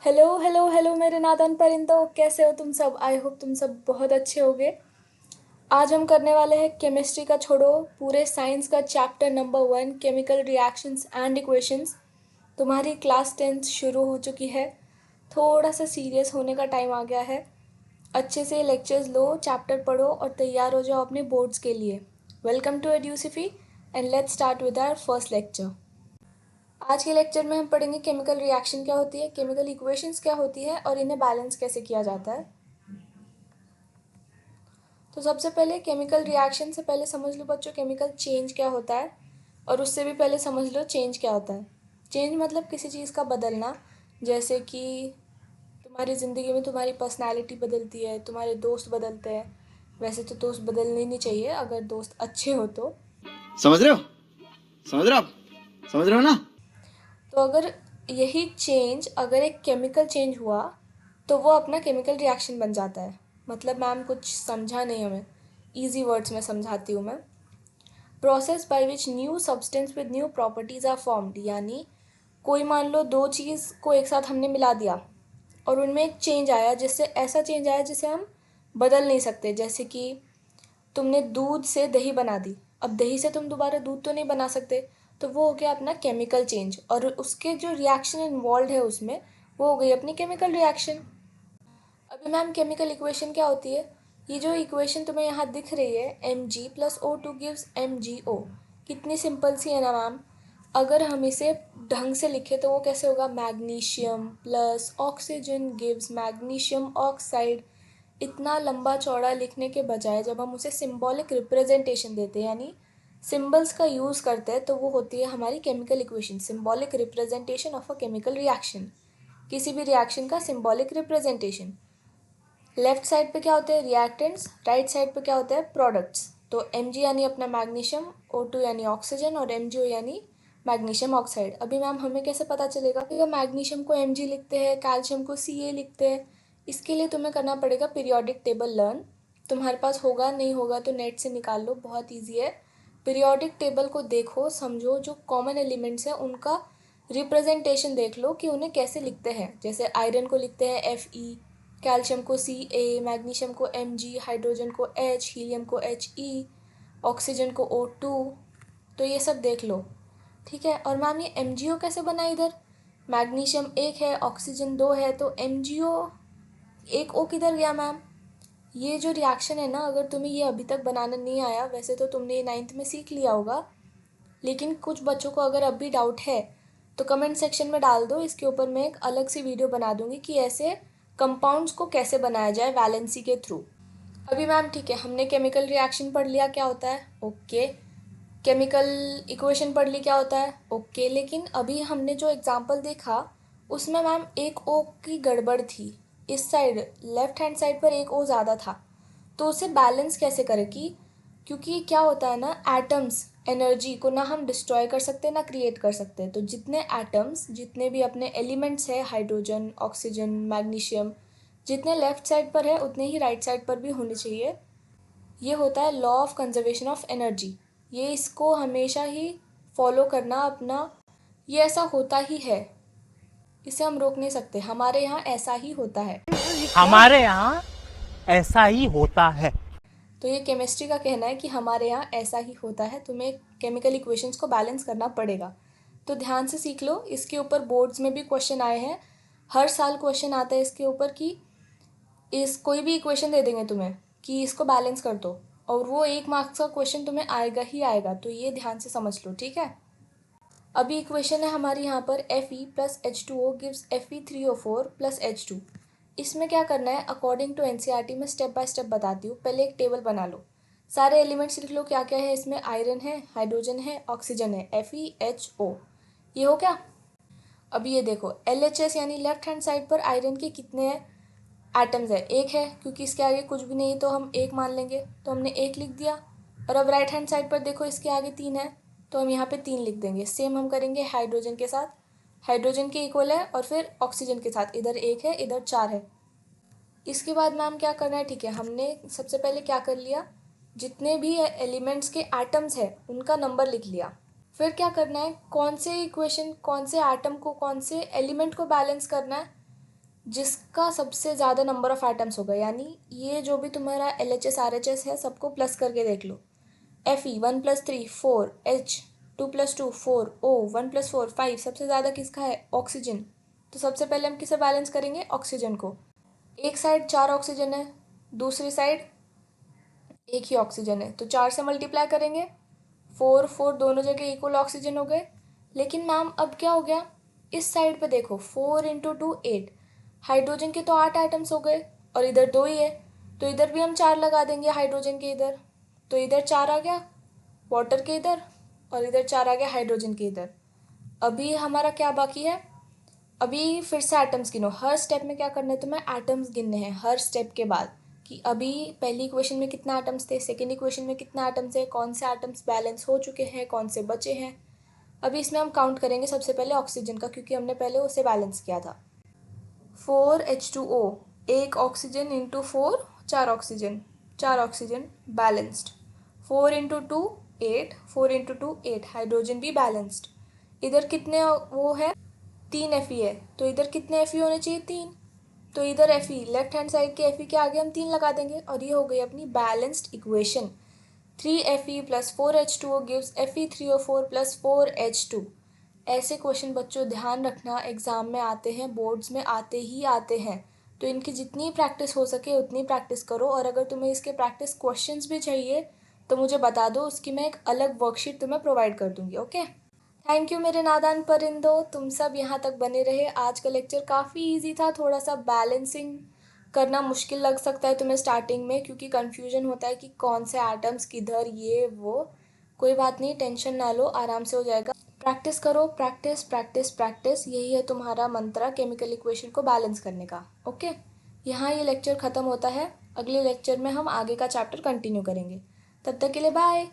Hello hello hello मेरे नादान परिंदों, कैसे हो तुम सब। आई होप तुम सब बहुत अच्छे होगे। आज हम करने वाले हैं केमिस्ट्री का छोड़ो, पूरे साइंस का chapter number 1, chemical reactions and equations. तुम्हारी क्लास 10th शुरू हो चुकी है। थोड़ा सा सीरियस होने का टाइम आ गया है। अच्छे से लेक्चर्स लो, चैप्टर पढ़ो और तैयार हो जाओ अपने बोर्ड्स के लिए। Welcome to Educify and let's start with our first lecture. आज के लेक्चर में हम पढ़ेंगे केमिकल रिएक्शन क्या होती है, केमिकल इक्वेशंस क्या होती है और इन्हें बैलेंस कैसे किया जाता है। तो सबसे पहले केमिकल रिएक्शन से पहले समझ लो बच्चों केमिकल चेंज क्या होता है, और उससे भी पहले समझ लो चेंज क्या होता है। चेंज मतलब किसी चीज़ का बदलना, जैसे कि तुम्हारी ज़िंदगी में तुम्हारी पर्सनैलिटी बदलती है, तुम्हारे दोस्त बदलते हैं। वैसे तो दोस्त बदलने ही नहीं चाहिए अगर दोस्त अच्छे हो तो। समझ रहे हो? समझ रहे हो आप? समझ रहे हो ना? तो अगर यही चेंज अगर एक केमिकल चेंज हुआ तो वो अपना केमिकल रिएक्शन बन जाता है। मतलब मैम कुछ समझा नहीं हमें, इजी वर्ड्स में समझाती हूँ मैं। Process by which new substance with new properties are formed, यानी कोई मान लो दो चीज़ को एक साथ हमने मिला दिया और उनमें एक चेंज आया, जिससे ऐसा चेंज आया जिसे हम बदल नहीं सकते। जैसे कि तुमने दूध से दही बना दी, अब दही से तुम दोबारा दूध तो नहीं बना सकते, तो वो हो गया अपना केमिकल चेंज, और उसके जो रिएक्शन इन्वॉल्व है उसमें वो हो गई अपनी केमिकल रिएक्शन। अभी मैम केमिकल इक्वेशन क्या होती है। ये जो इक्वेशन तुम्हें यहाँ दिख रही है Mg+O2 गिव्स MgO, कितनी सिंपल सी है ना मैम। अगर हम इसे ढंग से लिखे तो वो कैसे होगा, magnesium plus oxygen gives magnesium oxide. इतना लंबा चौड़ा लिखने के बजाय जब हम उसे सिंबॉलिक रिप्रेजेंटेशन देते हैं, यानी सिंबल्स का यूज़ करते हैं, तो वो होती है हमारी chemical equation, symbolic representation of a chemical reaction. किसी भी रिएक्शन का सिंबॉलिक रिप्रेजेंटेशन। लेफ्ट साइड पे क्या होते हैं, रिएक्टेंट्स, राइट साइड पे क्या होता है, प्रोडक्ट्स। तो Mg यानी अपना मैग्नीशियम, O2 यानी ऑक्सीजन और MgO यानी मैग्नीशियम ऑक्साइड। अभी मैम हमें कैसे पता चलेगा कि मैग्नीशियम को Mg लिखते हैं, कैल्शियम को Ca लिखते हैं। इसके लिए तुम्हें करना पड़ेगा पीरियोडिक टेबल लर्न। तुम्हारे पास होगा, नहीं होगा तो नेट से निकाल लो, बहुत ईजी है। पीरियोडिक टेबल को देखो, समझो, जो कॉमन एलिमेंट्स हैं उनका रिप्रेजेंटेशन देख लो कि उन्हें कैसे लिखते हैं। जैसे आयरन को लिखते हैं Fe, कैल्शियम को Ca, मैग्नीशियम को Mg, हाइड्रोजन को H, हीलियम को He, ऑक्सीजन को O2। तो ये सब देख लो, ठीक है। और मैम ये MgO कैसे बना, इधर मैग्नीशियम एक है, ऑक्सीजन दो है, तो MgO एक O किधर गया मैम। ये जो रिएक्शन है ना, अगर तुम्हें ये अभी तक बनाना नहीं आया, वैसे तो तुमने 9th में सीख लिया होगा, लेकिन कुछ बच्चों को अगर अब भी डाउट है तो कमेंट सेक्शन में डाल दो। इसके ऊपर मैं एक अलग सी वीडियो बना दूंगी कि ऐसे कंपाउंड्स को कैसे बनाया जाए वैलेंसी के थ्रू। अभी मैम ठीक है, हमने केमिकल रिएक्शन पढ़ लिया क्या होता है, ओके। केमिकल इक्वेशन पढ़ ली क्या होता है, ओके। लेकिन अभी हमने जो एग्जांपल देखा उसमें मैम एक ओ की गड़बड़ थी। इस साइड लेफ्ट हैंड साइड पर एक ओ ज़्यादा था, तो उसे बैलेंस कैसे करें कि, क्योंकि क्या होता है ना, एटम्स एनर्जी को ना हम डिस्ट्रॉय कर सकते ना क्रिएट कर सकते। तो जितने एटम्स, जितने भी अपने एलिमेंट्स हैं, हाइड्रोजन, ऑक्सीजन, मैग्नीशियम, जितने लेफ्ट साइड पर है उतने ही राइट साइड पर भी होने चाहिए। ये होता है law of conservation of energy. ये इसको हमेशा ही फॉलो करना अपना, ये ऐसा होता ही है, इसे हम रोक नहीं सकते, हमारे यहाँ ऐसा ही होता है। हमारे यहाँ ऐसा ही होता है। तो ये केमिस्ट्री का कहना है कि हमारे यहाँ ऐसा ही होता है, तुम्हें केमिकल इक्वेशंस को बैलेंस करना पड़ेगा। तो ध्यान से सीख लो, इसके ऊपर बोर्ड्स में भी क्वेश्चन आए हैं, हर साल क्वेश्चन आता है इसके ऊपर कि इस कोई भी इक्वेशन दे देंगे तुम्हें कि इसको बैलेंस कर दो, और वो 1 मार्क्स का क्वेश्चन तुम्हें आएगा ही आएगा। तो ये ध्यान से समझ लो, ठीक है। अभी इक्वेशन है हमारी यहाँ पर Fe+H2O गिव्स Fe3O4+H2। इसमें क्या करना है, अकॉर्डिंग टू एनसीईआरटी में स्टेप बाय स्टेप बताती हूँ। पहले एक टेबल बना लो, सारे एलिमेंट्स लिख लो क्या क्या है इसमें। आयरन है, हाइड्रोजन है, ऑक्सीजन है, FeHO। ये हो क्या। अब ये देखो LHS यानी लेफ्ट हैंड साइड पर आयरन के कितने एटम्स है, एक है, क्योंकि इसके आगे कुछ भी नहीं है तो हम एक मान लेंगे, तो हमने एक लिख दिया। और अब राइट हैंड साइड पर देखो इसके आगे 3 है, तो हम यहाँ पे 3 लिख देंगे। सेम हम करेंगे हाइड्रोजन के साथ, हाइड्रोजन के इक्वल है, और फिर ऑक्सीजन के साथ इधर 1 है इधर 4 है। इसके बाद मैम क्या करना है, ठीक है, हमने सबसे पहले क्या कर लिया, जितने भी एलिमेंट्स के एटम्स है उनका नंबर लिख लिया। फिर क्या करना है, कौन से इक्वेशन, कौन से एटम को, कौन से एलिमेंट को बैलेंस करना है, जिसका सबसे ज़्यादा नंबर ऑफ एटम्स होगा, यानी ये जो भी तुम्हारा LHS RHS है सबको प्लस करके देख लो। Fe 1 + 3 4, H 2 + 2 4, O 1 + 4 5, सबसे ज़्यादा किसका है? ऑक्सीजन। तो सबसे पहले हम किसे बैलेंस करेंगे? ऑक्सीजन को। एक साइड 4 ऑक्सीजन है, दूसरी साइड एक ही ऑक्सीजन है, तो 4 से मल्टीप्लाई करेंगे, 4 4 दोनों जगह इक्वल ऑक्सीजन हो गए। लेकिन मैम अब क्या हो गया, इस साइड पे देखो 4 × 2 8, हाइड्रोजन के तो 8 एटम्स हो गए और इधर 2 ही है, तो इधर भी हम 4 लगा देंगे हाइड्रोजन के इधर, तो इधर 4 आ गया वाटर के इधर और इधर 4 आ गया हाइड्रोजन के इधर। अभी हमारा क्या बाकी है? अभी फिर से एटम्स गिनो। हर स्टेप में क्या करना है तुम्हें? एटम्स गिनने हैं हर स्टेप के बाद, कि अभी पहली इक्वेशन में कितना एटम्स थे, सेकेंड इक्वेशन में कितना एटम्स है, कौन से एटम्स बैलेंस हो चुके हैं, कौन से बचे हैं। अभी इसमें हम काउंट करेंगे सबसे पहले ऑक्सीजन का, क्योंकि हमने पहले उसे बैलेंस किया था। 4H2O, एक oxygen into 4, 4 oxygen, 4 oxygen balanced. 4 × 2 8, 4 × 2 8, hydrogen भी बैलेंस्ड। इधर कितने वो है? 3 Fe है, तो इधर कितने Fe होने चाहिए? 3, तो इधर Fe लेफ्ट हैंड साइड के Fe के आगे हम 3 लगा देंगे और ये हो गई अपनी balanced equation. 3Fe + 4H2O gives Fe3O4 + 4H2। ऐसे क्वेश्चन बच्चों ध्यान रखना, एग्ज़ाम में आते हैं, बोर्ड्स में आते ही आते हैं, तो इनकी जितनी प्रैक्टिस हो सके उतनी प्रैक्टिस करो। और अगर तुम्हें इसके प्रैक्टिस क्वेश्चंस भी चाहिए तो मुझे बता दो, उसकी मैं एक अलग वर्कशीट तुम्हें प्रोवाइड कर दूँगी। ओके, थैंक यू मेरे नादान परिंदो, तुम सब यहाँ तक बने रहे। आज का लेक्चर काफ़ी इजी था, थोड़ा सा बैलेंसिंग करना मुश्किल लग सकता है तुम्हें स्टार्टिंग में, क्योंकि कन्फ्यूजन होता है कि कौन से एटम्स किधर, ये वो। कोई बात नहीं, टेंशन ना लो, आराम से हो जाएगा। प्रैक्टिस करो, प्रैक्टिस प्रैक्टिस प्रैक्टिस, यही है तुम्हारा मंत्रा केमिकल इक्वेशन को बैलेंस करने का। ओके, यहाँ ये लेक्चर ख़त्म होता है। अगले लेक्चर में हम आगे का चैप्टर कंटिन्यू करेंगे। तब तक के लिए बाय।